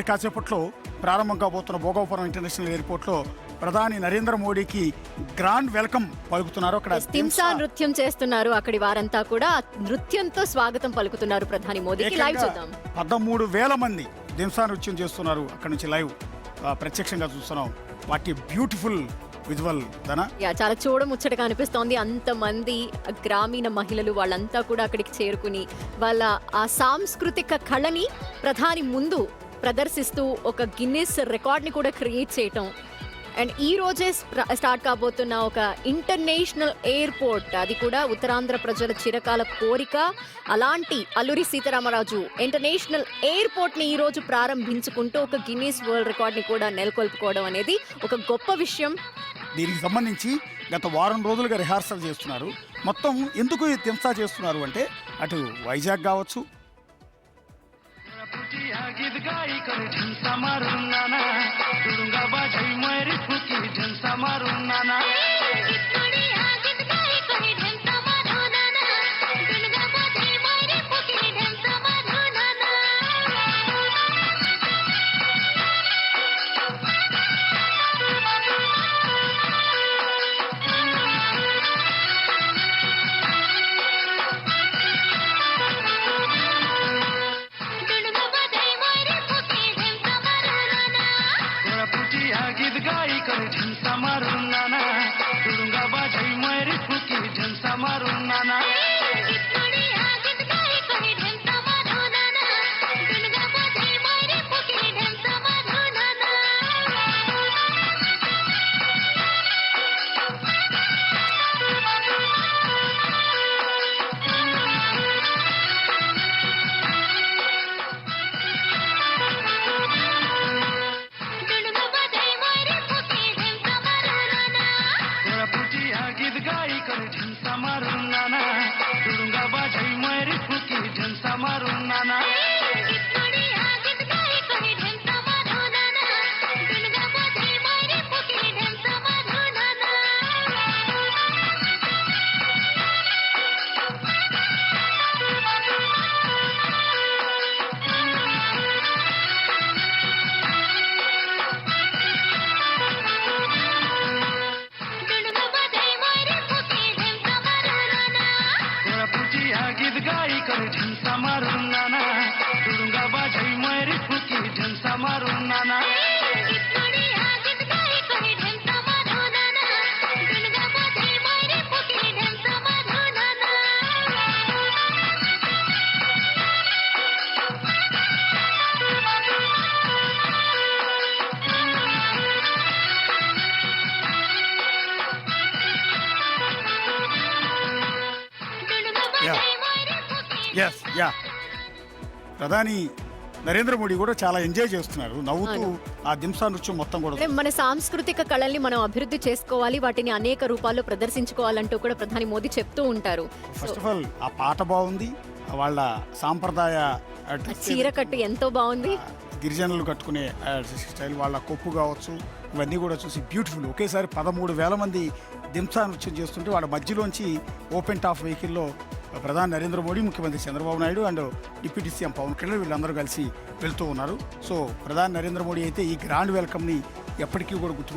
కాసేపట్లో ప్రారంభం కాబోతున్న భోగాపురం ఇంటర్నేషనల్ ఎయిర్పోర్ట్లో ప్రధాని నరేంద్ర మోడీకి గ్రాండ్ వెల్కమ్ పలుకుతున్నారు. అక్కడ దింసా నృత్యం చేస్తున్నారు. అక్కడి వారంతా కూడా నృత్యంతో స్వాగతం పలుకుతున్నారు ప్రధాని మోదీకి. లైవ్ చూద్దాం. 13,000 మంది దింసా నృత్యం చేస్తున్నారు. అక్కడ నుంచి లైవ్ ప్రత్యక్షంగా చూస్తున్నాం. వాటి బ్యూటిఫుల్ విజువల్ ధన చాలా చూడముచ్చటగా అనిపిస్తోంది. అంతమంది గ్రామీణ మహిళలు వాళ్ళంతా కూడా అక్కడికి చేరుకుని వాళ్ళ ఆ సాంస్కృతిక కళని ప్రధాని ముందు ప్రదర్శిస్తూ ఒక గిన్నిస్ రికార్డ్ని కూడా క్రియేట్ చేయటం. అండ్ ఈ రోజే స్టార్ట్ కాబోతున్న ఒక ఇంటర్నేషనల్ ఎయిర్పోర్ట్, అది కూడా ఉత్తరాంధ్ర ప్రజల చిరకాల కోరిక. అలాంటి అల్లూరి సీతారామరాజు ఇంటర్నేషనల్ ఎయిర్పోర్ట్ని ఈ రోజు ప్రారంభించుకుంటూ ఒక గిన్నీస్ వరల్డ్ రికార్డ్ని కూడా నెలకొల్పుకోవడం అనేది ఒక గొప్ప విషయం. దీనికి సంబంధించి గత వారం రోజులుగా రిహార్సల్ చేస్తున్నారు. మొత్తం ఎందుకు దింసా చేస్తున్నారు అంటే అటు వైజాగ్ కావచ్చు, ప్రధాని నరేంద్ర మోడీ కూడా చాలా ఎంజాయ్ చేస్తున్నారు, నవ్వుతూ ఆ దింసా నృత్యం మొత్తం కూడా. మన సాంస్కృతిక కళల్ని మనం అభివృద్ధి చేసుకోవాలి, వాటిని అనేక రూపాల్లో ప్రదర్శించుకోవాలంటూ కూడా ప్రధాని మోదీ చెప్తూ ఉంటారు. ఫస్ట్ ఆఫ్ ఆల్ ఆ పాట బాగుంది, వాళ్ళ సాంప్రదాయ చీరకట్టు ఎంతో బాగుంది, గిరిజనులు కట్టుకునే స్టైల్, వాళ్ళ కొప్పు కావచ్చు, ఇవన్నీ కూడా చూసి బ్యూటిఫుల్. ఒకేసారి 13,000 మంది దింసా నృత్యం చేస్తుంటే వాళ్ళ మధ్యలోంచి ఓపెన్ టాప్ వెహికల్లో ప్రధాని నరేంద్ర మోడీ, ముఖ్యమంత్రి Chandrababu Naidu and deputy CM Pawan Kalyan వీళ్ళందరూ కలిసి వెళ్తూ ఉన్నారు. సో ప్రధాని నరేంద్ర మోడీ అయితే ఈ గ్రాండ్ వెల్కమ్ని ఎప్పటికీ కూడా గుర్తు